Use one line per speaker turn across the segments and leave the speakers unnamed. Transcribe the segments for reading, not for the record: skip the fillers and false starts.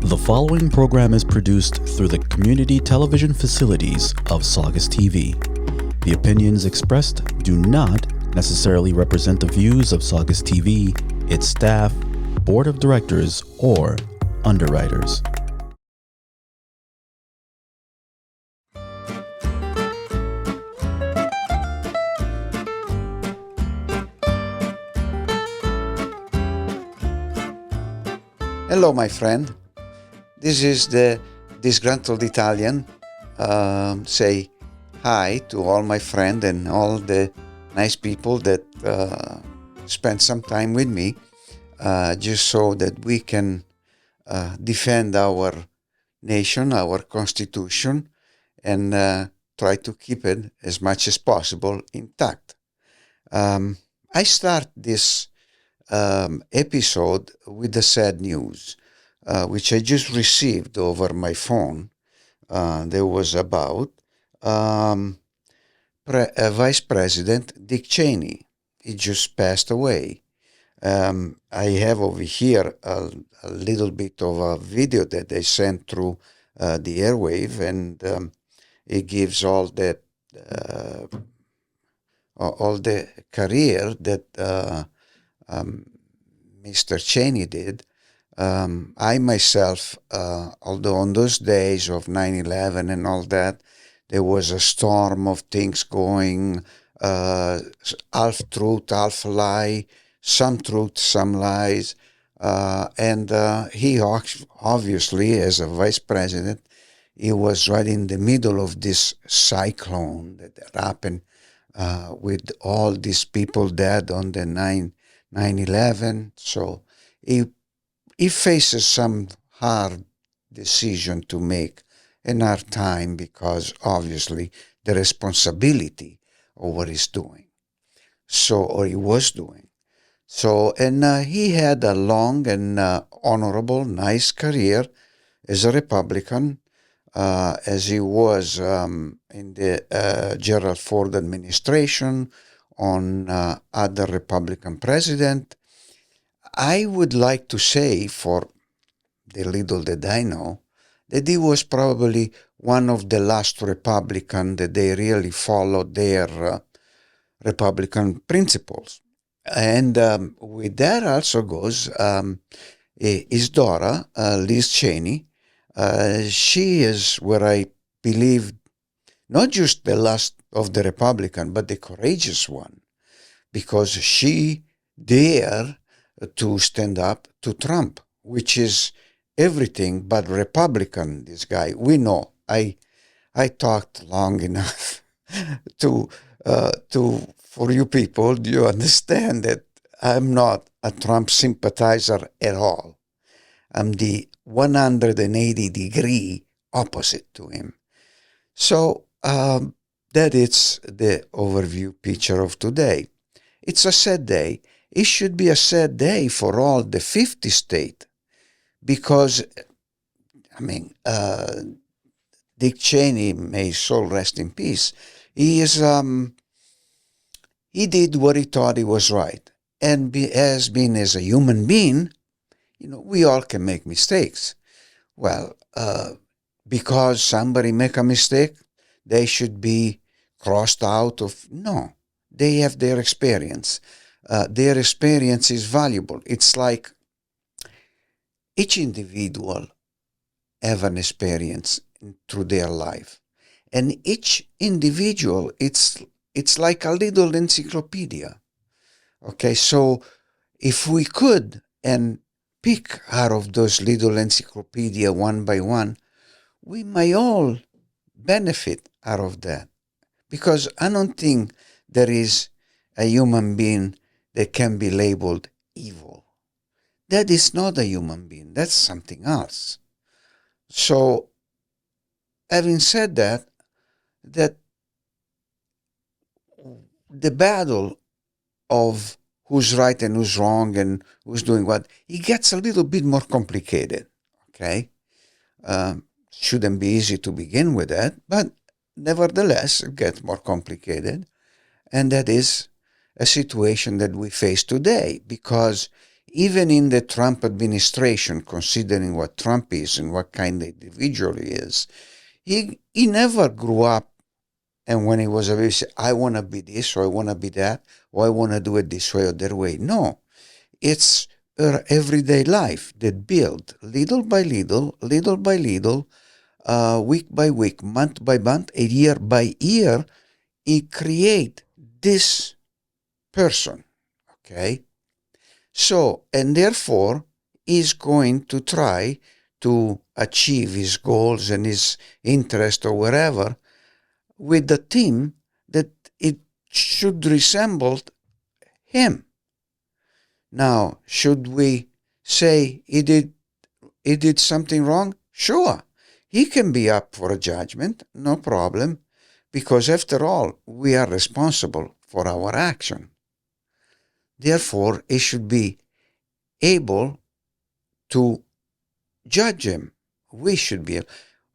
The following program is produced through the community television facilities of Saugus TV. The opinions expressed do not necessarily represent the views of Saugus TV, its staff, board of directors, or underwriters.
Hello, my friend. This is the Disgruntled Italian. Say hi to all my friends and all the nice people that spend some time with me, just so that we can defend our nation, our constitution, and try to keep it as much as possible intact. I start this episode with the sad news, which I just received over my phone. There was about Vice President Dick Cheney. He just passed away. I have over here a little bit of a video that they sent through the airwave, and it gives all the career that Mr. Cheney did. I myself, although on those days of 9/11 and all that, there was a storm of things going, half truth, half lie, some truth, some lies, and he obviously, as a vice president, he was right in the middle of this cyclone that happened with all these people dead on the 9/11. So he faces some hard decision to make in our time, because obviously the responsibility of what he's doing, or he was doing. So, and he had a long and honorable, nice career as a Republican, as he was in the Gerald Ford administration, on other Republican president. I would like to say, for the little that I know, that he was probably one of the last Republican that they really followed their Republican principles. And with that also goes his daughter, Liz Cheney. She is where I believe not just the last of the Republican, but the courageous one, because she dared to stand up to Trump, which is everything but Republican, this guy. We know. I talked long enough to for you people, you understand that I'm not a Trump sympathizer at all. I'm the 180-degree opposite to him. So that is the overview picture of today. It's a sad day. It should be a sad day for all the 50 states, because, I mean, Dick Cheney, may his soul rest in peace, he did what he thought he was right. And as a human being, we all can make mistakes. Well, because somebody make a mistake, they should be crossed out of, no. They have their experience. Their experience is valuable. It's like each individual have an experience through their life. And each individual, it's like a little encyclopedia. Okay, so if we could and pick out of those little encyclopedia one by one, we may all benefit out of that. Because I don't think there is a human being that can be labeled evil. That is not a human being. That's something else. So, having said that the battle of who's right and who's wrong and who's doing what, it gets a little bit more complicated, okay? Shouldn't be easy to begin with that, but nevertheless, it gets more complicated. And that is a situation that we face today, because even in the Trump administration, considering what Trump is and what kind of individual he is, he never grew up, and when he was a baby, he said, I want to be this, or I want to be that, or I want to do it this way or that way. No, it's her everyday life that build little by little, week by week, month by month, a year by year, he create this person, okay? So, and therefore, he's going to try to achieve his goals and his interest or wherever with the team that it should resemble him. Now, should we say he did something wrong? Sure. He can be up for a judgment, no problem, because after all, we are responsible for our action. Therefore, he should be able to judge him. We should be,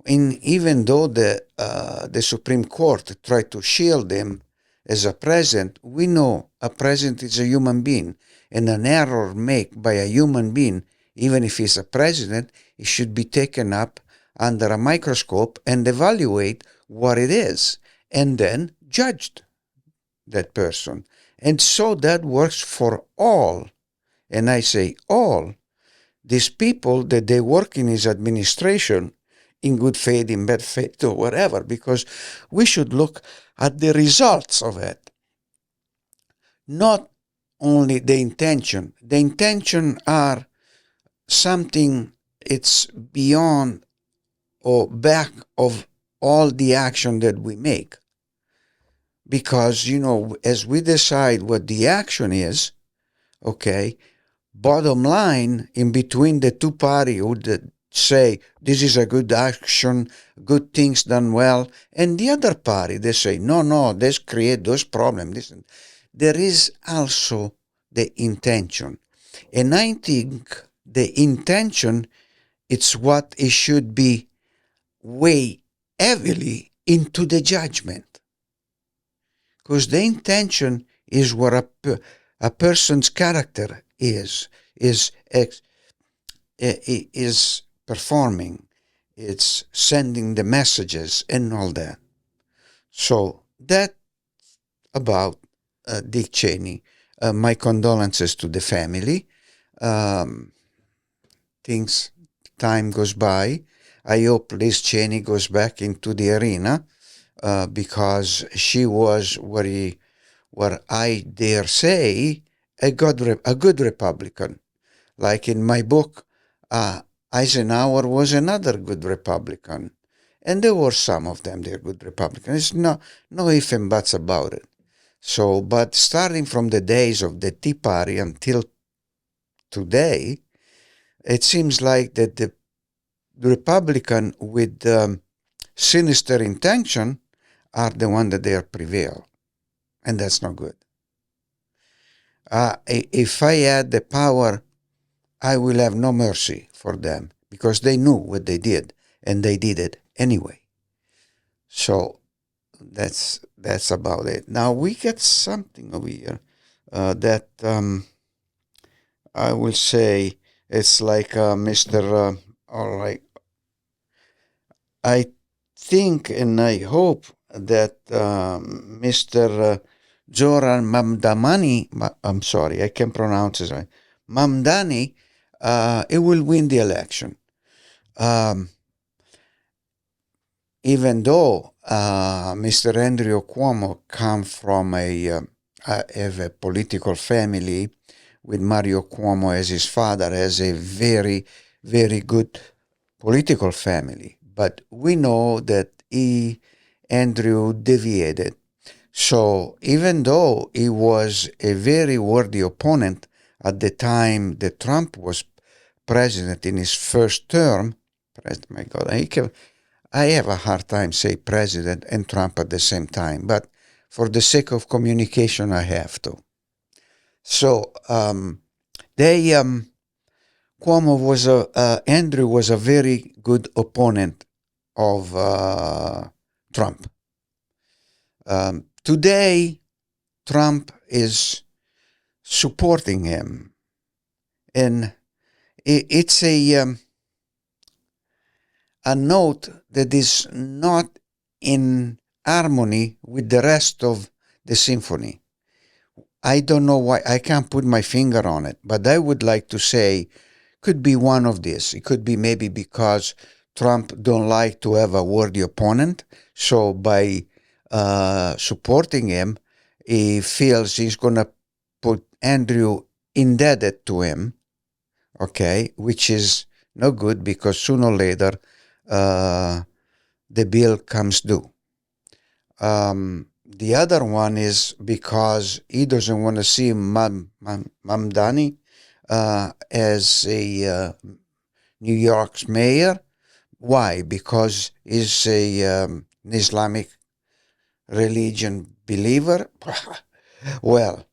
even though the Supreme Court tried to shield him as a president, we know a president is a human being, and an error made by a human being, even if he's a president, it should be taken up under a microscope and evaluate what it is, and then judged that person. And so that works for all, and I say all, these people that they work in his administration in good faith, in bad faith, or whatever, because we should look at the results of it, not only the intention. The intention are something, it's beyond or back of all the action that we make. Because, as we decide what the action is, okay, bottom line, in between the two parties who say this is a good action, good things done well, and the other party, they say, no, this create those problems. There is also the intention. And I think the intention, it's what it should be weighed heavily into the judgment. Because the intention is what a person's character is performing, it's sending the messages and all that. So that about Dick Cheney. My condolences to the family. Time goes by. I hope Liz Cheney goes back into the arena because she was what I dare say a good Republican. Like in my book, Eisenhower was another good Republican. And there were some of them, they're good Republicans. No ifs and buts about it. So, but starting from the days of the Tea Party until today, it seems like that the Republican with sinister intention are the one that they prevail. And that's not good. If I had the power, I will have no mercy for them because they knew what they did and they did it anyway. So that's about it. Now we get something over here that I will say it's like Mr. All right. I think and I hope that Mr. Zoran Mamdani, I'm sorry, I can't pronounce it right. Mamdani, he will win the election. Even though Mr. Andrew Cuomo comes from a political family with Mario Cuomo as his father, as a very, very good political family. But we know that Andrew deviated. So even though he was a very worthy opponent at the time that Trump was president in his first term, my God, I have a hard time say president and Trump at the same time, but for the sake of communication, I have to. So Cuomo was Andrew was a very good opponent of Trump. Today, Trump is supporting him, And it's a note that is not in harmony with the rest of the symphony. I don't know why. I can't put my finger on it, but I would like to say could be one of these. It could be maybe because Trump don't like to have a worthy opponent, so by supporting him, he feels he's gonna put Andrew indebted to him, okay, which is no good because sooner or later the bill comes due. The other one is because he doesn't want to see Mamdani as a New York's mayor. Why? Because he's an Islamic religion believer. Well,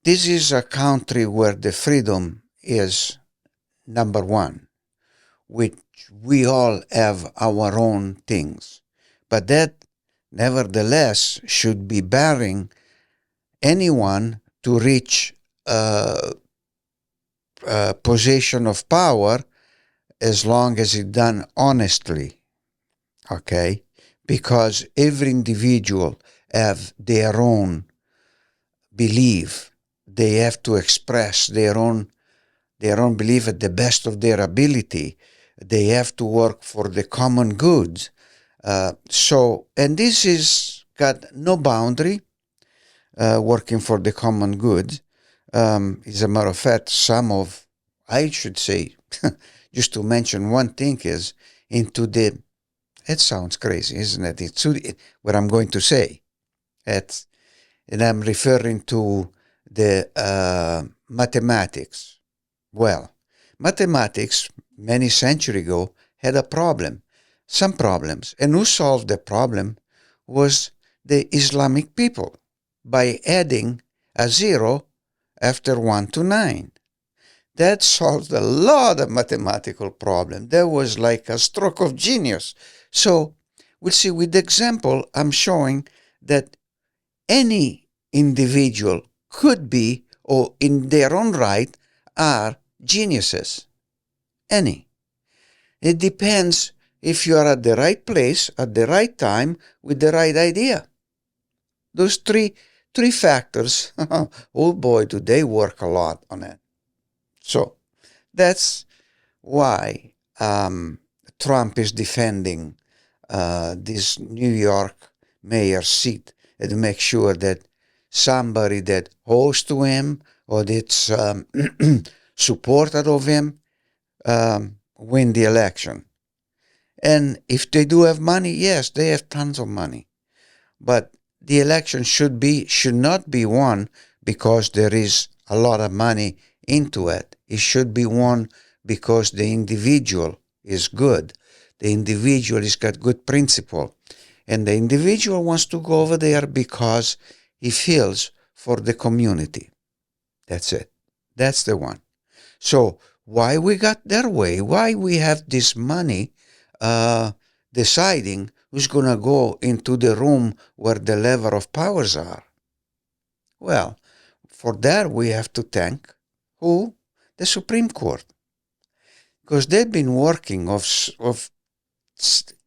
this is a country where the freedom is number one, which we all have our own things. But that, nevertheless, should be barring anyone to reach position of power as long as it's done honestly, okay? Because every individual have their own belief. They have to express their own belief at the best of their ability. They have to work for the common good. And this is got no boundary, working for the common good. As a matter of fact, I should say, just to mention one thing is it sounds crazy, isn't it? It's what I'm going to say. And I'm referring to the mathematics. Well, mathematics many centuries ago had a problem, some problems. And who solved the problem was the Islamic people by adding a zero after 1 to 9. That solved a lot of mathematical problems. That was like a stroke of genius. So we'll see with the example I'm showing that any individual could be, or in their own right, are geniuses. Any. It depends if you are at the right place, at the right time, with the right idea. Those three factors, oh boy, do they work a lot on it. So that's why Trump is defending this New York mayor seat and to make sure that somebody that owes to him or that's supporter of him win the election. And if they do have money, yes, they have tons of money. But the election should not be won because there is a lot of money into it. It should be won because the individual is good. The individual has got good principle. And the individual wants to go over there because he feels for the community. That's it. That's the one. So why we got their way? Why we have this money deciding who's going to go into the room where the lever of powers are? Well, for that we have to thank who? The Supreme Court. Because they've been working of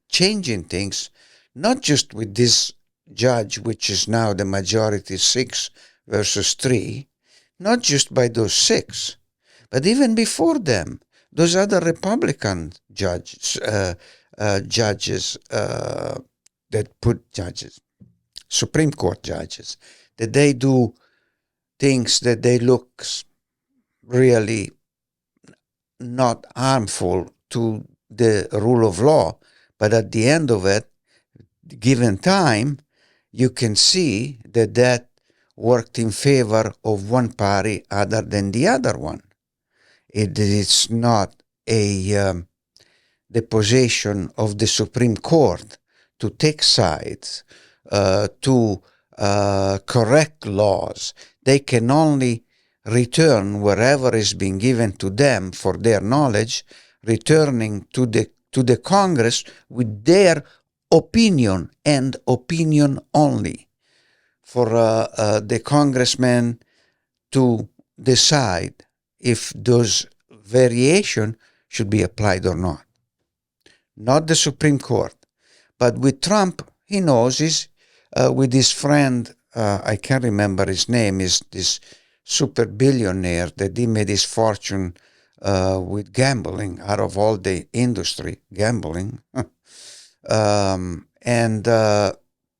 changing things, not just with this judge, which is now the majority 6 versus 3, not just by those 6, but even before them, those other Republican judges that put judges, Supreme Court judges, that they do things that they look really not harmful to the rule of law, but at the end of it, given time, you can see that worked in favor of one party other than the other one. It is not the position of the Supreme Court to take sides, to correct laws. They can only return wherever is being given to them for their knowledge, returning to the Congress with their opinion and opinion only, for the congressman to decide if those variation should be applied or not. Not the Supreme Court. But with Trump, he knows with his friend, I can't remember his name, is this super billionaire that he made his fortune with gambling, out of all the industry, gambling. And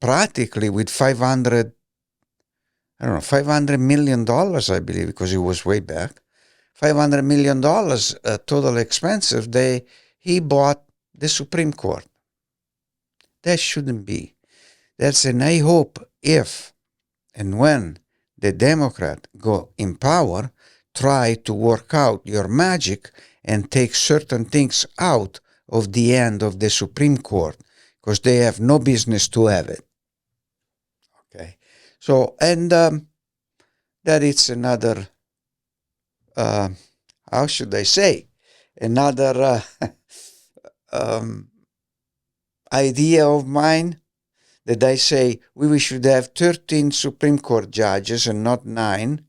practically with $500 million, I believe, because it was way back, $500 million total expenses, he bought the Supreme Court. That shouldn't be. And I hope if and when the Democrat go in power, try to work out your magic and take certain things out of the end of the Supreme Court, because they have no business to have it. Okay. So, and that it's another, how should I say, another idea of mine, that I say we should have 13 Supreme Court judges and not 9,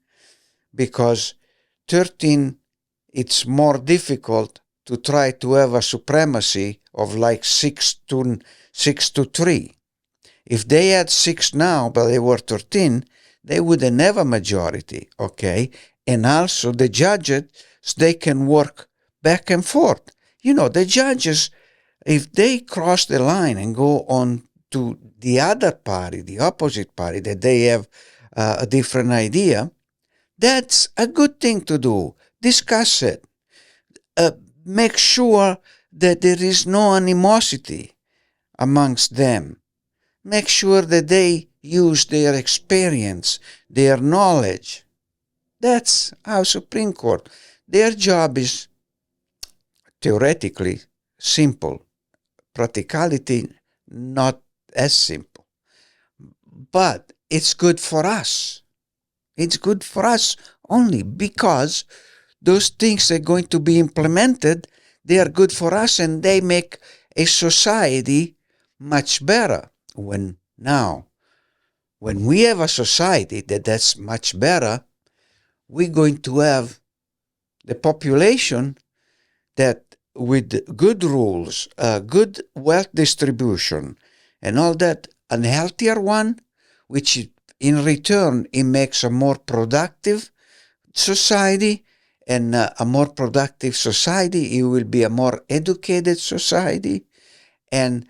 because 13, it's more difficult to try to have a supremacy of like 6 to 3. If they had 6 now, but they were 13, they wouldn't have a majority, okay? And also the judges, they can work back and forth. You know, the judges, if they cross the line and go on to the other party, the opposite party, that they have a different idea, that's a good thing to do. Discuss it. Make sure that there is no animosity amongst them. Make sure that they use their experience, their knowledge. That's our Supreme Court. Their job is theoretically simple. Practicality, not as simple. But it's good for us. It's good for us only because those things are going to be implemented. They are good for us, and they make a society much better. When we have a society that's much better, we're going to have the population that, with good rules, good wealth distribution, and all that, a healthier one, which in return it makes a more productive society, and a more productive society, it will be a more educated society, and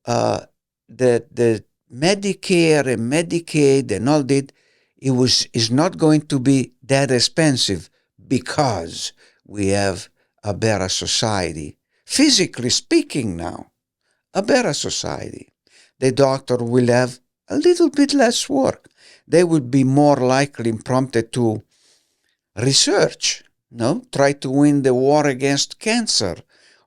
the Medicare and Medicaid and all that, is not going to be that expensive because we have a better society. Physically speaking now, a better society. The doctor will have a little bit less work. They will be more likely and prompted to research, try to win the war against cancer,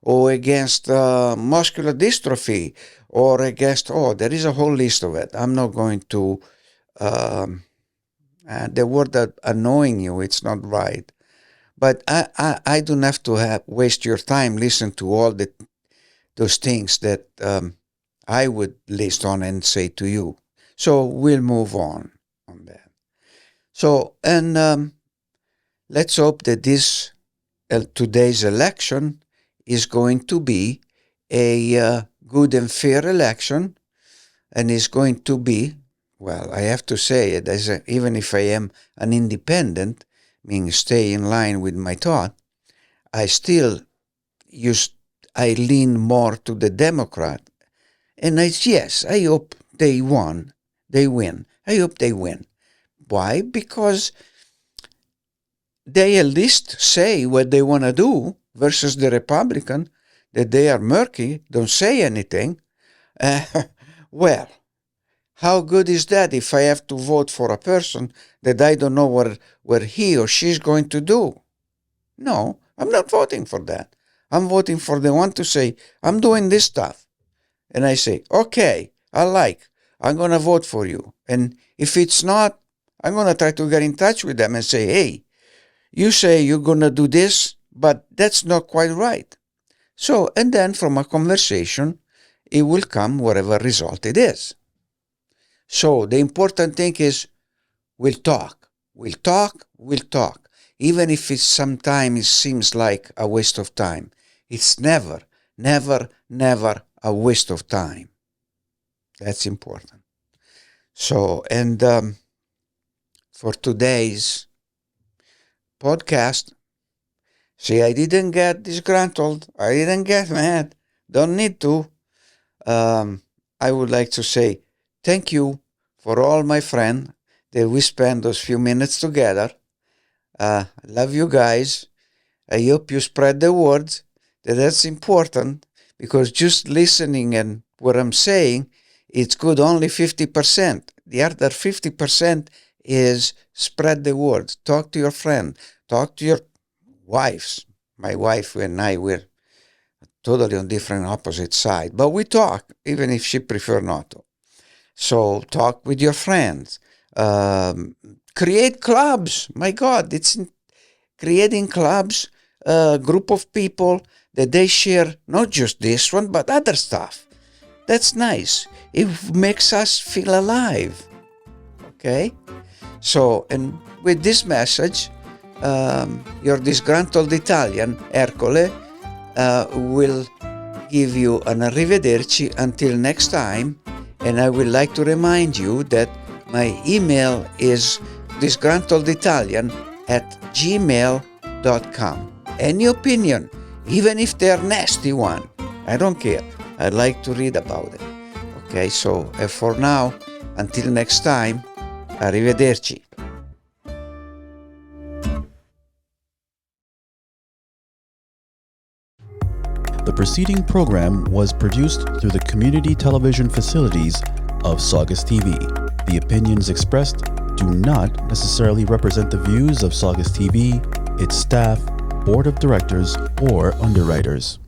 or against muscular dystrophy, or against, there is a whole list of it. I'm not going to, the word that annoying you, it's not right. But I don't have to waste your time, listen to all those things that I would list on and say to you. So we'll move on that. So, and let's hope that this today's election is going to be a good and fair election, and is going to be, well, I have to say it, even if I am an independent, meaning stay in line with my thought, I still I lean more to the Democrat. And I hope they win. I hope they win. Why? Because they at least say what they want to do, versus the Republican, that they are murky, don't say anything. Well, how good is that if I have to vote for a person that I don't know what he or she is going to do? No, I'm not voting for that. I'm voting for the one to say, I'm doing this stuff. And I say, okay, I'm going to vote for you. And if it's not, I'm going to try to get in touch with them and say, hey, you say you're going to do this, but that's not quite right. So, and then from a conversation, it will come whatever result it is. So the important thing is we'll talk. even if it sometimes seems like a waste of time. It's never, never, never a waste of time. That's important. So, and for today's podcast, see, I didn't get disgruntled. I didn't get mad. Don't need to. I would like to say thank you for all my friends that we spend those few minutes together. I love you guys. I hope you spread the word. That's important, because just listening and what I'm saying, it's good only 50%. The other 50% is spread the word. Talk to your friend. Talk to your wives. My wife and I were totally on different opposite side, but we talk, even if she prefer not to. So talk with your friends. Create clubs. My God, it's creating clubs, a group of people that they share not just this one, but other stuff. That's nice. It makes us feel alive. Okay? So, and with this message, your disgruntled Italian, Ercole, will give you an arrivederci until next time. And I would like to remind you that my email is disgruntleditalian@gmail.com. Any opinion, even if they're nasty one, I don't care. I'd like to read about it. Okay, so for now, until next time, arrivederci.
The preceding program was produced through the community television facilities of Saugus TV. The opinions expressed do not necessarily represent the views of Saugus TV, its staff, board of directors, or underwriters.